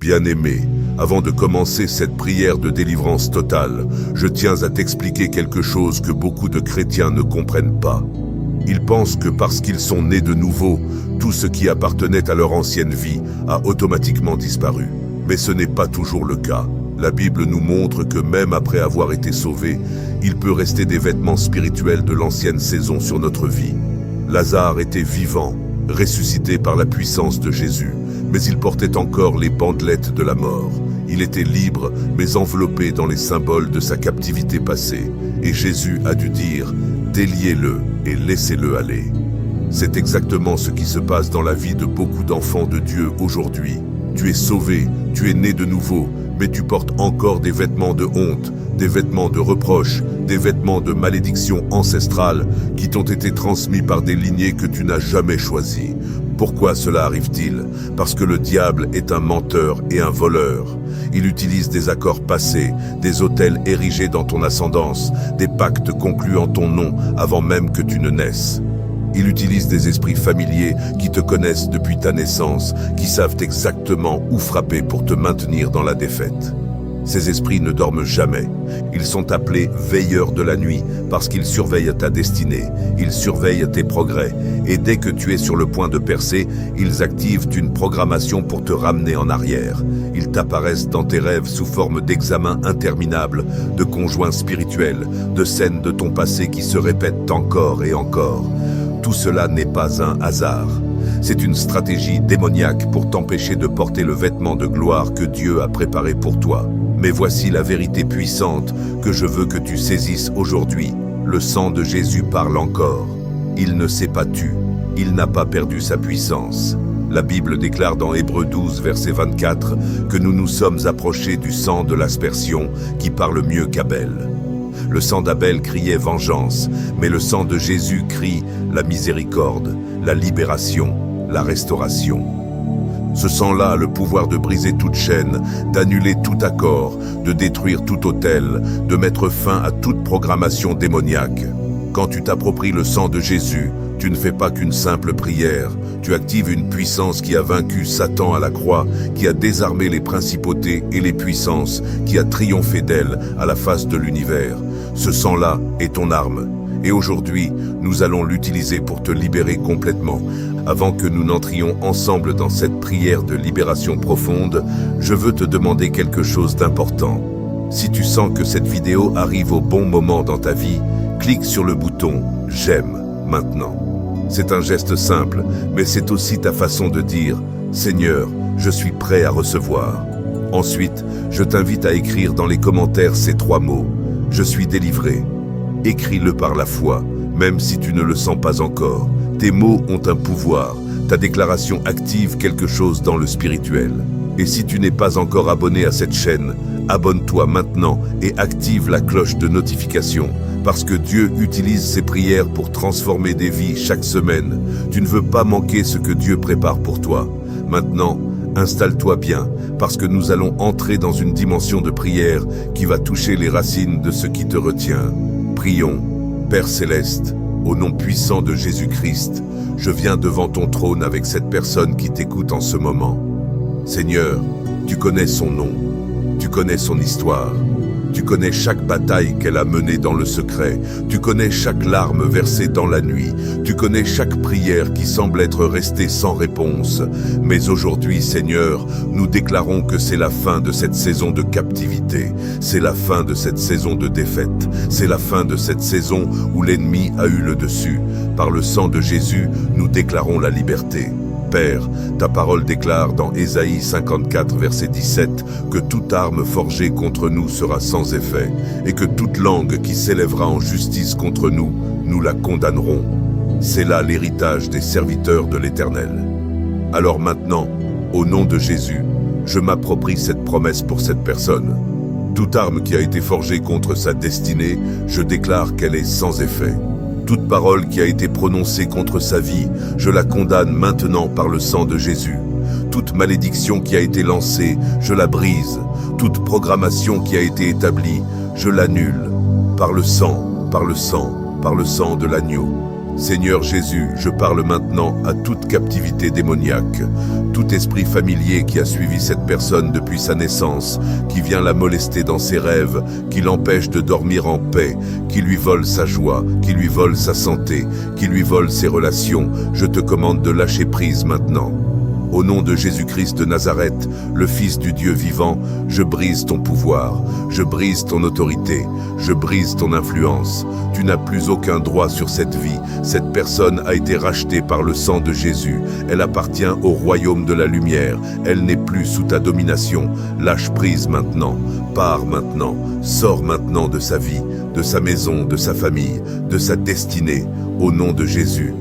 Bien-aimé, avant de commencer cette prière de délivrance totale, je tiens à t'expliquer quelque chose que beaucoup de chrétiens ne comprennent pas. Ils pensent que parce qu'ils sont nés de nouveau, tout ce qui appartenait à leur ancienne vie a automatiquement disparu. Mais ce n'est pas toujours le cas. La Bible nous montre que même après avoir été sauvés, il peut rester des vêtements spirituels de l'ancienne saison sur notre vie. Lazare était vivant, ressuscité par la puissance de Jésus, mais il portait encore les bandelettes de la mort. Il était libre, mais enveloppé dans les symboles de sa captivité passée. Et Jésus a dû dire « Déliez-le et laissez-le aller ». C'est exactement ce qui se passe dans la vie de beaucoup d'enfants de Dieu aujourd'hui. Tu es sauvé, tu es né de nouveau, mais tu portes encore des vêtements de honte, des vêtements de reproche, des vêtements de malédiction ancestrale qui t'ont été transmis par des lignées que tu n'as jamais choisies. Pourquoi cela arrive-t-il? Parce que le diable est un menteur et un voleur. Il utilise des accords passés, des autels érigés dans ton ascendance, des pactes conclus en ton nom avant même que tu ne naisses. Il utilise des esprits familiers qui te connaissent depuis ta naissance, qui savent exactement où frapper pour te maintenir dans la défaite. Ces esprits ne dorment jamais. Ils sont appelés veilleurs de la nuit parce qu'ils surveillent ta destinée, ils surveillent tes progrès, et dès que tu es sur le point de percer, ils activent une programmation pour te ramener en arrière. Ils t'apparaissent dans tes rêves sous forme d'examens interminables, de conjoints spirituels, de scènes de ton passé qui se répètent encore et encore. Tout cela n'est pas un hasard. C'est une stratégie démoniaque pour t'empêcher de porter le vêtement de gloire que Dieu a préparé pour toi. Mais voici la vérité puissante que je veux que tu saisisses aujourd'hui. Le sang de Jésus parle encore. Il ne s'est pas tu. Il n'a pas perdu sa puissance. La Bible déclare dans Hébreux 12, verset 24, que nous nous sommes approchés du sang de l'aspersion qui parle mieux qu'Abel. Le sang d'Abel criait vengeance, mais le sang de Jésus crie la miséricorde, la libération, la restauration. Ce sang-là a le pouvoir de briser toute chaîne, d'annuler tout accord, de détruire tout autel, de mettre fin à toute programmation démoniaque. Quand tu t'appropries le sang de Jésus, tu ne fais pas qu'une simple prière, tu actives une puissance qui a vaincu Satan à la croix, qui a désarmé les principautés et les puissances, qui a triomphé d'elles à la face de l'univers. Ce sang-là est ton arme. Et aujourd'hui, nous allons l'utiliser pour te libérer complètement. Avant que nous n'entrions ensemble dans cette prière de libération profonde, je veux te demander quelque chose d'important. Si tu sens que cette vidéo arrive au bon moment dans ta vie, clique sur le bouton « J'aime » maintenant. C'est un geste simple, mais c'est aussi ta façon de dire « Seigneur, je suis prêt à recevoir ». Ensuite, je t'invite à écrire dans les commentaires ces 3 mots « Je suis délivré ». Écris-le par la foi, même si tu ne le sens pas encore. Tes mots ont un pouvoir, ta déclaration active quelque chose dans le spirituel. Et si tu n'es pas encore abonné à cette chaîne, abonne-toi maintenant et active la cloche de notification, parce que Dieu utilise ses prières pour transformer des vies chaque semaine. Tu ne veux pas manquer ce que Dieu prépare pour toi. Maintenant, installe-toi bien, parce que nous allons entrer dans une dimension de prière qui va toucher les racines de ce qui te retient. Prions. Père Céleste, au nom puissant de Jésus-Christ, je viens devant ton trône avec cette personne qui t'écoute en ce moment. Seigneur, tu connais son nom, tu connais son histoire, tu connais chaque bataille qu'elle a menée dans le secret, tu connais chaque larme versée dans la nuit, tu connais chaque prière qui semble être restée sans réponse. Mais aujourd'hui, Seigneur, nous déclarons que c'est la fin de cette saison de captivité, c'est la fin de cette saison de défaite, c'est la fin de cette saison où l'ennemi a eu le dessus. Par le sang de Jésus, nous déclarons la liberté. Père, ta parole déclare dans Ésaïe 54, verset 17, que toute arme forgée contre nous sera sans effet, et que toute langue qui s'élèvera en justice contre nous, nous la condamnerons. C'est là l'héritage des serviteurs de l'Éternel. Alors maintenant, au nom de Jésus, je m'approprie cette promesse pour cette personne. Toute arme qui a été forgée contre sa destinée, je déclare qu'elle est sans effet. Toute parole qui a été prononcée contre sa vie, je la condamne maintenant par le sang de Jésus. Toute malédiction qui a été lancée, je la brise. Toute programmation qui a été établie, je l'annule. Par le sang, par le sang, par le sang de l'agneau. Seigneur Jésus, je parle maintenant à toute captivité démoniaque, tout esprit familier qui a suivi cette personne depuis sa naissance, qui vient la molester dans ses rêves, qui l'empêche de dormir en paix, qui lui vole sa joie, qui lui vole sa santé, qui lui vole ses relations, je te commande de lâcher prise maintenant. Au nom de Jésus-Christ de Nazareth, le Fils du Dieu vivant, je brise ton pouvoir, je brise ton autorité, je brise ton influence. Tu n'as plus aucun droit sur cette vie. Cette personne a été rachetée par le sang de Jésus. Elle appartient au royaume de la lumière. Elle n'est plus sous ta domination. Lâche prise maintenant, pars maintenant, sors maintenant de sa vie, de sa maison, de sa famille, de sa destinée, au nom de Jésus.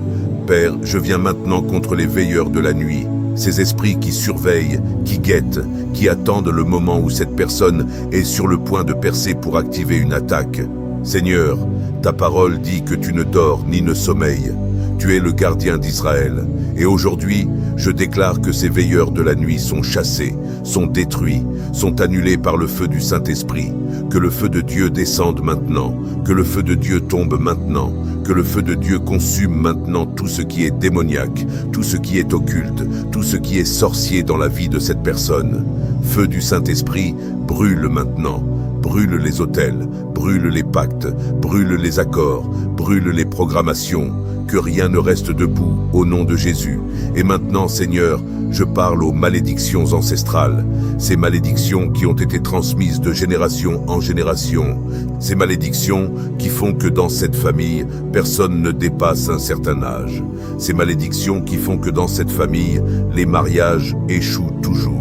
Père, je viens maintenant contre les veilleurs de la nuit. Ces esprits qui surveillent, qui guettent, qui attendent le moment où cette personne est sur le point de percer pour activer une attaque. Seigneur, ta parole dit que tu ne dors ni ne sommeilles. Tu es le gardien d'Israël. Et aujourd'hui, je déclare que ces veilleurs de la nuit sont chassés, sont détruits, sont annulés par le feu du Saint-Esprit. Que le feu de Dieu descende maintenant, que le feu de Dieu tombe maintenant, que le feu de Dieu consume maintenant tout ce qui est démoniaque, tout ce qui est occulte, tout ce qui est sorcier dans la vie de cette personne. Feu du Saint-Esprit, brûle maintenant. Brûle les autels, brûle les pactes, brûle les accords, brûle les programmations. Que rien ne reste debout au nom de Jésus. Et maintenant, Seigneur, je parle aux malédictions ancestrales, ces malédictions qui ont été transmises de génération en génération, ces malédictions qui font que dans cette famille, personne ne dépasse un certain âge, ces malédictions qui font que dans cette famille, les mariages échouent toujours.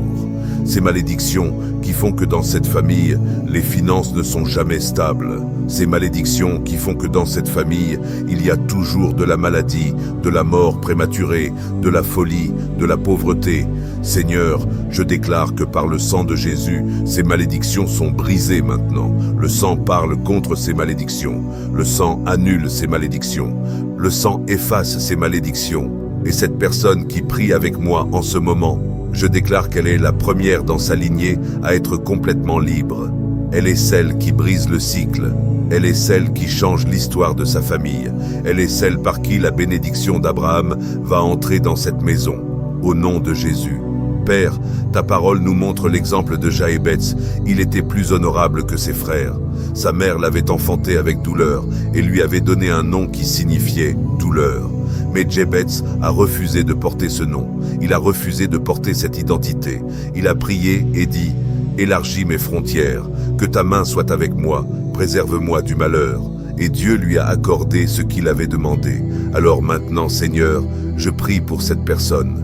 Ces malédictions qui font que dans cette famille, les finances ne sont jamais stables. Ces malédictions qui font que dans cette famille, il y a toujours de la maladie, de la mort prématurée, de la folie, de la pauvreté. Seigneur, je déclare que par le sang de Jésus, ces malédictions sont brisées maintenant. Le sang parle contre ces malédictions. Le sang annule ces malédictions. Le sang efface ces malédictions. Et cette personne qui prie avec moi en ce moment, je déclare qu'elle est la première dans sa lignée à être complètement libre. Elle est celle qui brise le cycle. Elle est celle qui change l'histoire de sa famille. Elle est celle par qui la bénédiction d'Abraham va entrer dans cette maison. Au nom de Jésus. Père, ta parole nous montre l'exemple de Jaébetz. Il était plus honorable que ses frères. Sa mère l'avait enfanté avec douleur et lui avait donné un nom qui signifiait douleur. Mais Jaébetz a refusé de porter ce nom. Il a refusé de porter cette identité. Il a prié et dit « Élargis mes frontières, que ta main soit avec moi, préserve-moi du malheur. » Et Dieu lui a accordé ce qu'il avait demandé. Alors maintenant, Seigneur, je prie pour cette personne.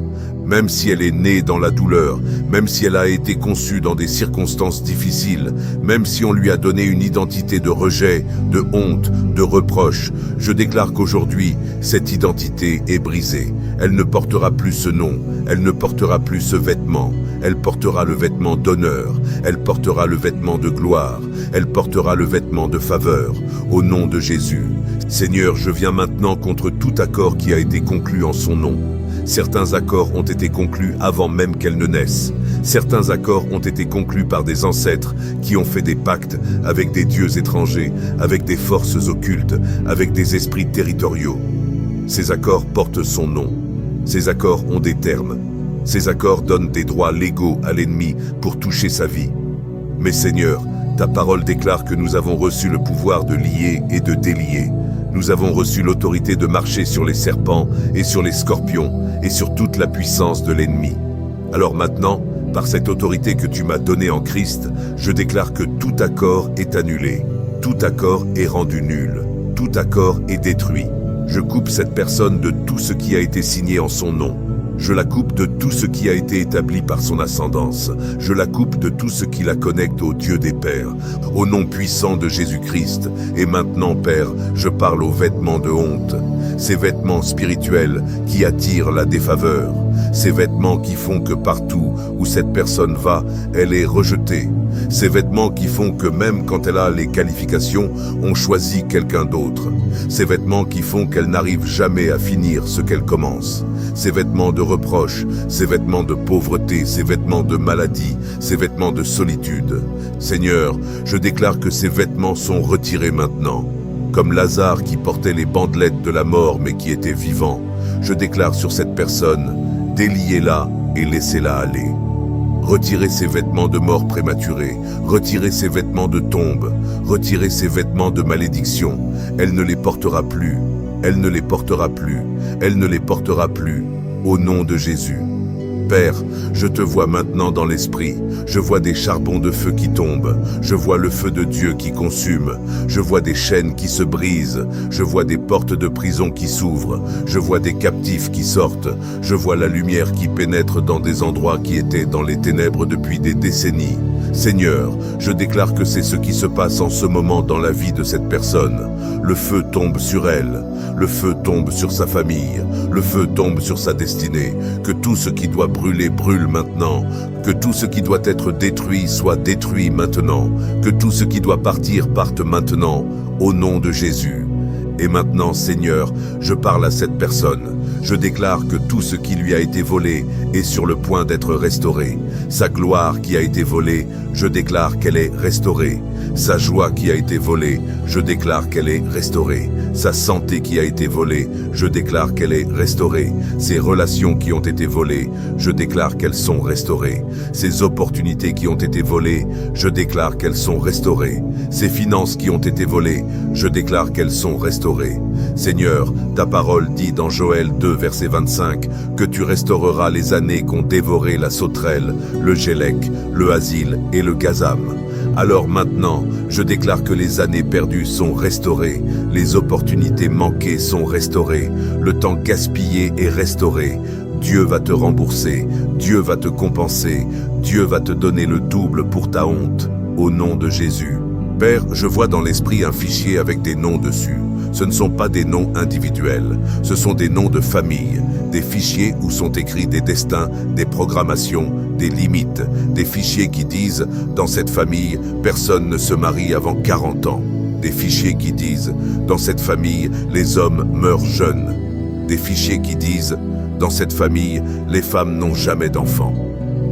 Même si elle est née dans la douleur, même si elle a été conçue dans des circonstances difficiles, même si on lui a donné une identité de rejet, de honte, de reproche, je déclare qu'aujourd'hui, cette identité est brisée. Elle ne portera plus ce nom, elle ne portera plus ce vêtement, elle portera le vêtement d'honneur, elle portera le vêtement de gloire, elle portera le vêtement de faveur, au nom de Jésus. Seigneur, je viens maintenant contre tout accord qui a été conclu en son nom. Certains accords ont été conclus avant même qu'elle ne naisse. Certains accords ont été conclus par des ancêtres qui ont fait des pactes avec des dieux étrangers, avec des forces occultes, avec des esprits territoriaux. Ces accords portent son nom. Ces accords ont des termes. Ces accords donnent des droits légaux à l'ennemi pour toucher sa vie. Mais Seigneur, ta parole déclare que nous avons reçu le pouvoir de lier et de délier. Nous avons reçu l'autorité de marcher sur les serpents et sur les scorpions et sur toute la puissance de l'ennemi. Alors maintenant, par cette autorité que tu m'as donnée en Christ, je déclare que tout accord est annulé, tout accord est rendu nul, tout accord est détruit. Je coupe cette personne de tout ce qui a été signé en son nom. Je la coupe de tout ce qui a été établi par son ascendance. Je la coupe de tout ce qui la connecte au Dieu des Pères, au nom puissant de Jésus-Christ. Et maintenant, Père, je parle aux vêtements de honte, ces vêtements spirituels qui attirent la défaveur, ces vêtements qui font que partout où cette personne va, elle est rejetée, ces vêtements qui font que même quand elle a les qualifications, on choisit quelqu'un d'autre, ces vêtements qui font qu'elle n'arrive jamais à finir ce qu'elle commence, ces vêtements de reproche, ces vêtements de pauvreté, ces vêtements de maladie, ces vêtements de solitude. Seigneur, je déclare que ces vêtements sont retirés maintenant. comme Lazare qui portait les bandelettes de la mort mais qui était vivant. Je déclare sur cette personne, déliez-la et laissez-la aller. Retirez ses vêtements de mort prématurée, retirez ses vêtements de tombe, retirez ses vêtements de malédiction. Elle ne les portera plus, elle ne les portera plus, elle ne les portera plus, au nom de Jésus. Père, je te vois maintenant dans l'esprit. Je vois des charbons de feu qui tombent. Je vois le feu de Dieu qui consume. Je vois des chaînes qui se brisent. Je vois des portes de prison qui s'ouvrent. Je vois des captifs qui sortent. Je vois la lumière qui pénètre dans des endroits qui étaient dans les ténèbres depuis des décennies. Seigneur, je déclare que c'est ce qui se passe en ce moment dans la vie de cette personne. Le feu tombe sur elle. Le feu tombe sur sa famille. Le feu tombe sur sa destinée. Que tout ce qui doit brûler brûle maintenant. Que tout ce qui doit être détruit soit détruit maintenant. Que tout ce qui doit partir parte maintenant, au nom de Jésus. Et maintenant, Seigneur, je parle à cette personne. Je déclare que tout ce qui lui a été volé est sur le point d'être restauré. Sa gloire qui a été volée, je déclare qu'elle est restaurée. Sa joie qui a été volée, je déclare qu'elle est restaurée. Sa santé qui a été volée, je déclare qu'elle est restaurée. Ses relations qui ont été volées, je déclare qu'elles sont restaurées. Ses opportunités qui ont été volées, je déclare qu'elles sont restaurées. Ses finances qui ont été volées, je déclare qu'elles sont restaurées. Seigneur, ta parole dit dans Joël 2, verset 25, que tu restaureras les années qu'ont dévoré la sauterelle, le gélec, le asile et le gazam. Alors maintenant, je déclare que les années perdues sont restaurées, les opportunités manquées sont restaurées, le temps gaspillé est restauré. Dieu va te rembourser, Dieu va te compenser, Dieu va te donner le double pour ta honte, au nom de Jésus. Père, je vois dans l'esprit un fichier avec des noms dessus. Ce ne sont pas des noms individuels, ce sont des noms de famille, des fichiers où sont écrits des destins, des programmations, des limites, des fichiers qui disent « Dans cette famille, personne ne se marie avant 40 ans ». Des fichiers qui disent « Dans cette famille, les hommes meurent jeunes ». Des fichiers qui disent « Dans cette famille, les femmes n'ont jamais d'enfants ».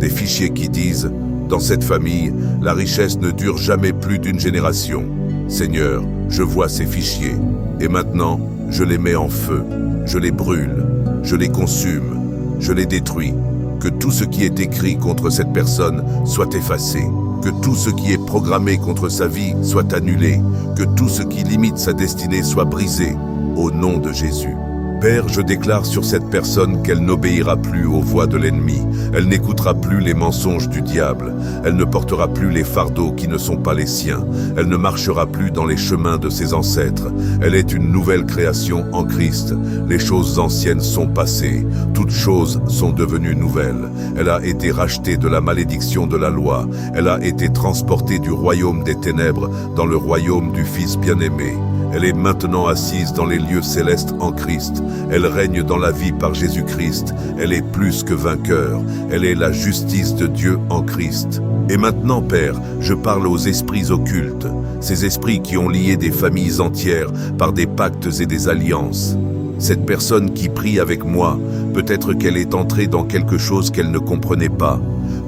Des fichiers qui disent « Dans cette famille, la richesse ne dure jamais plus d'une génération ». Seigneur, je vois ces fichiers, et maintenant, je les mets en feu, je les brûle, je les consume, je les détruis. Que tout ce qui est écrit contre cette personne soit effacé, que tout ce qui est programmé contre sa vie soit annulé, que tout ce qui limite sa destinée soit brisé, au nom de Jésus. Père, je déclare sur cette personne qu'elle n'obéira plus aux voix de l'ennemi, elle n'écoutera plus les mensonges du diable, elle ne portera plus les fardeaux qui ne sont pas les siens, elle ne marchera plus dans les chemins de ses ancêtres, elle est une nouvelle création en Christ, les choses anciennes sont passées, toutes choses sont devenues nouvelles, elle a été rachetée de la malédiction de la loi, elle a été transportée du royaume des ténèbres dans le royaume du Fils bien-aimé. Elle est maintenant assise dans les lieux célestes en Christ. Elle règne dans la vie par Jésus-Christ. Elle est plus que vainqueur. Elle est la justice de Dieu en Christ. Et maintenant, Père, je parle aux esprits occultes, ces esprits qui ont lié des familles entières par des pactes et des alliances. Cette personne qui prie avec moi, peut-être qu'elle est entrée dans quelque chose qu'elle ne comprenait pas.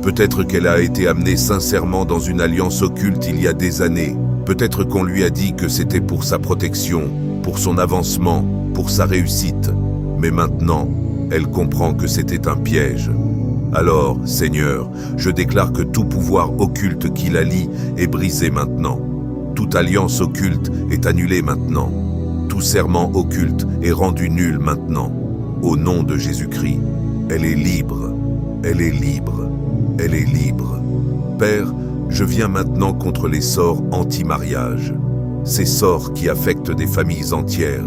Peut-être qu'elle a été amenée sincèrement dans une alliance occulte il y a des années. Peut-être qu'on lui a dit que c'était pour sa protection, pour son avancement, pour sa réussite. Mais maintenant, elle comprend que c'était un piège. Alors, Seigneur, je déclare que tout pouvoir occulte qui la lie est brisé maintenant. Toute alliance occulte est annulée maintenant. Tout serment occulte est rendu nul maintenant. Au nom de Jésus-Christ, elle est libre, elle est libre, elle est libre. Père, je viens maintenant contre les sorts anti-mariage, ces sorts qui affectent des familles entières,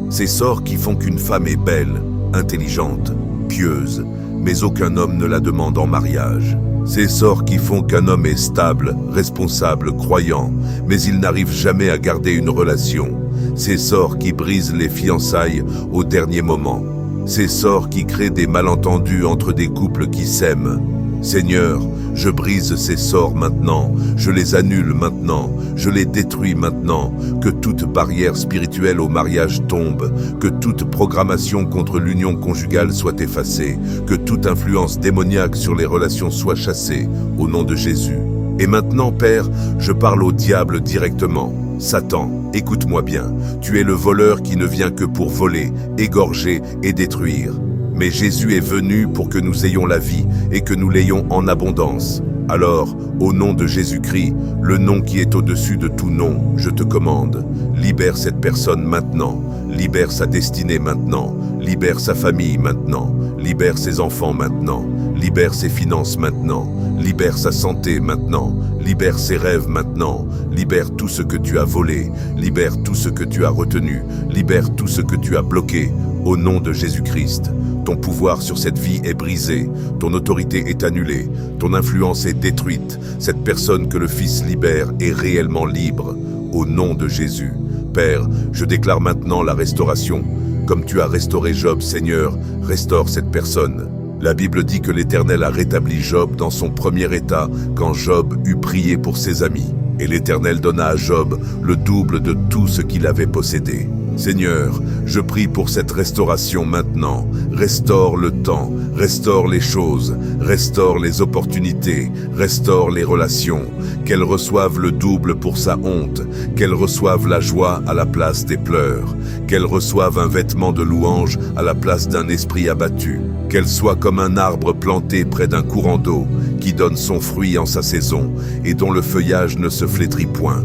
ces sorts qui font qu'une femme est belle, intelligente, pieuse, mais aucun homme ne la demande en mariage. Ces sorts qui font qu'un homme est stable, responsable, croyant, mais il n'arrive jamais à garder une relation. Ces sorts qui brisent les fiançailles au dernier moment. Ces sorts qui créent des malentendus entre des couples qui s'aiment. Seigneur, je brise ces sorts maintenant, je les annule maintenant, je les détruis maintenant, que toute barrière spirituelle au mariage tombe, que toute programmation contre l'union conjugale soit effacée, que toute influence démoniaque sur les relations soit chassée, au nom de Jésus. Et maintenant, Père, je parle au diable directement. Satan, écoute-moi bien, tu es le voleur qui ne vient que pour voler, égorger et détruire. Mais Jésus est venu pour que nous ayons la vie et que nous l'ayons en abondance. Alors, au nom de Jésus-Christ, le nom qui est au-dessus de tout nom, je te commande, libère cette personne maintenant, libère sa destinée maintenant, libère sa famille maintenant, libère ses enfants maintenant, libère ses finances maintenant, libère sa santé maintenant, libère ses rêves maintenant, libère tout ce que tu as volé, libère tout ce que tu as retenu, libère tout ce que tu as bloqué, au nom de Jésus-Christ. Ton pouvoir sur cette vie est brisé, ton autorité est annulée, ton influence est détruite. Cette personne que le Fils libère est réellement libre, au nom de Jésus. Père, je déclare maintenant la restauration. Comme tu as restauré Job, Seigneur, restaure cette personne. La Bible dit que l'Éternel a rétabli Job dans son premier état quand Job eut prié pour ses amis. Et l'Éternel donna à Job le double de tout ce qu'il avait possédé. Seigneur, je prie pour cette restauration maintenant. Restaure le temps, restaure les choses, restaure les opportunités, restaure les relations. Qu'elle reçoive le double pour sa honte, qu'elle reçoive la joie à la place des pleurs, qu'elle reçoive un vêtement de louange à la place d'un esprit abattu, qu'elle soit comme un arbre planté près d'un courant d'eau, qui donne son fruit en sa saison et dont le feuillage ne se flétrit point.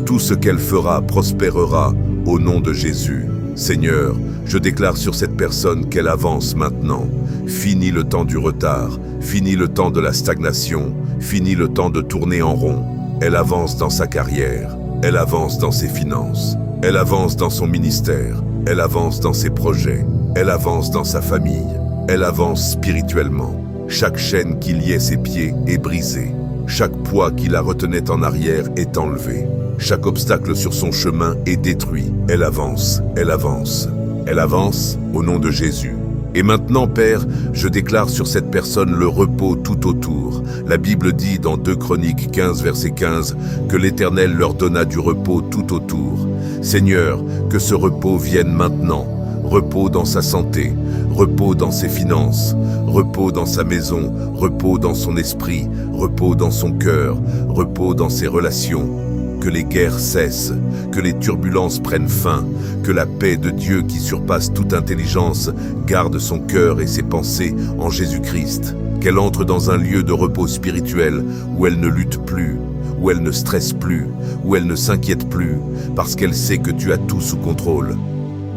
Tout ce qu'elle fera prospérera au nom de Jésus. Seigneur, je déclare sur cette personne qu'elle avance maintenant. Fini le temps du retard, fini le temps de la stagnation, fini le temps de tourner en rond. Elle avance dans sa carrière, elle avance dans ses finances, elle avance dans son ministère, elle avance dans ses projets, elle avance dans sa famille, elle avance spirituellement. Chaque chaîne qui liait ses pieds est brisée. Chaque poids qui la retenait en arrière est enlevé. Chaque obstacle sur son chemin est détruit. Elle avance, elle avance, elle avance au nom de Jésus. Et maintenant, Père, je déclare sur cette personne le repos tout autour. La Bible dit dans 2 Chroniques 15, verset 15, que l'Éternel leur donna du repos tout autour. Seigneur, que ce repos vienne maintenant. Repos dans sa santé, repos dans ses finances, repos dans sa maison, repos dans son esprit, repos dans son cœur, repos dans ses relations. Que les guerres cessent, que les turbulences prennent fin, que la paix de Dieu qui surpasse toute intelligence garde son cœur et ses pensées en Jésus-Christ. Qu'elle entre dans un lieu de repos spirituel où elle ne lutte plus, où elle ne stresse plus, où elle ne s'inquiète plus, parce qu'elle sait que tu as tout sous contrôle.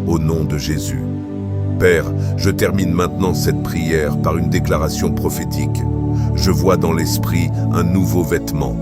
Au nom de Jésus. Père, je termine maintenant cette prière par une déclaration prophétique. Je vois dans l'esprit un nouveau vêtement.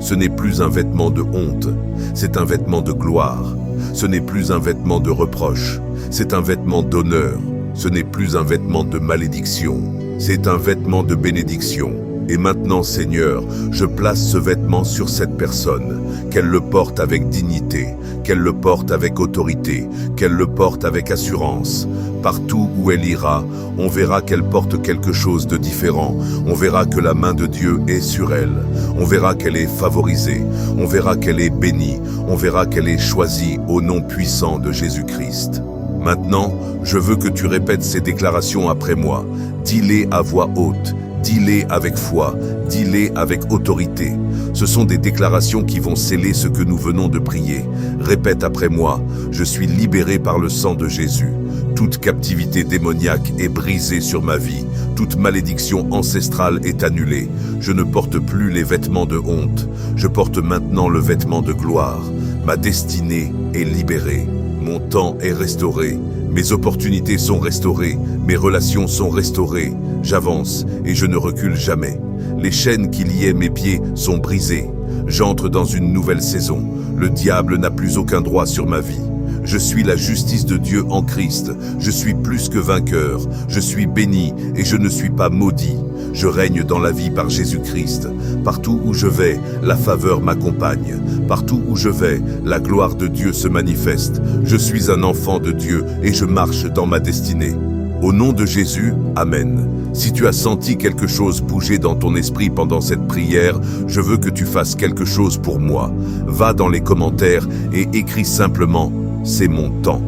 Ce n'est plus un vêtement de honte, c'est un vêtement de gloire. Ce n'est plus un vêtement de reproche, c'est un vêtement d'honneur. Ce n'est plus un vêtement de malédiction, c'est un vêtement de bénédiction. Et maintenant, Seigneur, je place ce vêtement sur cette personne, qu'elle le porte avec dignité, qu'elle le porte avec autorité, qu'elle le porte avec assurance. Partout où elle ira, on verra qu'elle porte quelque chose de différent. On verra que la main de Dieu est sur elle. On verra qu'elle est favorisée. On verra qu'elle est bénie. On verra qu'elle est choisie au nom puissant de Jésus-Christ. Maintenant, je veux que tu répètes ces déclarations après moi. Dis-les à voix haute. Dis-les avec foi, dis-les avec autorité. Ce sont des déclarations qui vont sceller ce que nous venons de prier. Répète après moi, je suis libéré par le sang de Jésus. Toute captivité démoniaque est brisée sur ma vie. Toute malédiction ancestrale est annulée. Je ne porte plus les vêtements de honte. Je porte maintenant le vêtement de gloire. Ma destinée est libérée. Mon temps est restauré. Mes opportunités sont restaurées. Mes relations sont restaurées. J'avance et je ne recule jamais. Les chaînes qui liaient mes pieds sont brisées. J'entre dans une nouvelle saison. Le diable n'a plus aucun droit sur ma vie. Je suis la justice de Dieu en Christ. Je suis plus que vainqueur. Je suis béni et je ne suis pas maudit. Je règne dans la vie par Jésus-Christ. Partout où je vais, la faveur m'accompagne. Partout où je vais, la gloire de Dieu se manifeste. Je suis un enfant de Dieu et je marche dans ma destinée. Au nom de Jésus, Amen. Si tu as senti quelque chose bouger dans ton esprit pendant cette prière, je veux que tu fasses quelque chose pour moi. Va dans les commentaires et écris simplement « C'est mon temps ».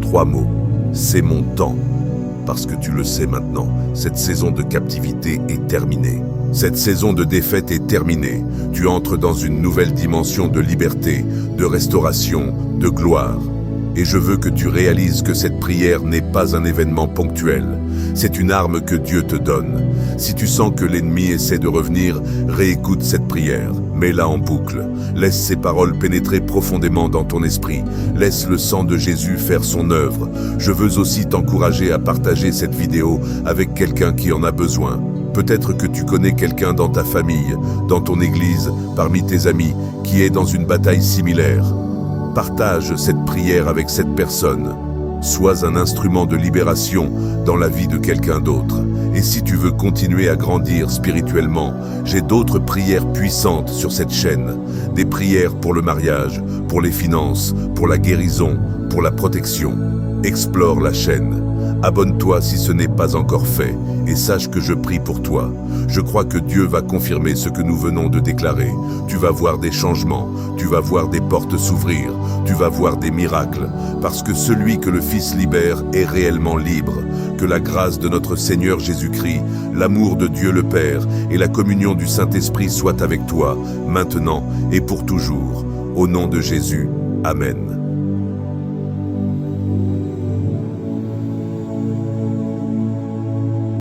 3 mots. C'est mon temps. Parce que tu le sais maintenant, cette saison de captivité est terminée. Cette saison de défaite est terminée. Tu entres dans une nouvelle dimension de liberté, de restauration, de gloire. Et je veux que tu réalises que cette prière n'est pas un événement ponctuel. C'est une arme que Dieu te donne. Si tu sens que l'ennemi essaie de revenir, réécoute cette prière. Mets-la en boucle. Laisse ces paroles pénétrer profondément dans ton esprit. Laisse le sang de Jésus faire son œuvre. Je veux aussi t'encourager à partager cette vidéo avec quelqu'un qui en a besoin. Peut-être que tu connais quelqu'un dans ta famille, dans ton église, parmi tes amis, qui est dans une bataille similaire. Partage cette prière avec cette personne. Sois un instrument de libération dans la vie de quelqu'un d'autre. Et si tu veux continuer à grandir spirituellement, j'ai d'autres prières puissantes sur cette chaîne. Des prières pour le mariage, pour les finances, pour la guérison, pour la protection. Explore la chaîne. Abonne-toi si ce n'est pas encore fait et sache que je prie pour toi. Je crois que Dieu va confirmer ce que nous venons de déclarer. Tu vas voir des changements, tu vas voir des portes s'ouvrir, tu vas voir des miracles, parce que celui que le Fils libère est réellement libre. Que la grâce de notre Seigneur Jésus-Christ, l'amour de Dieu le Père et la communion du Saint-Esprit soient avec toi, maintenant et pour toujours. Au nom de Jésus, Amen.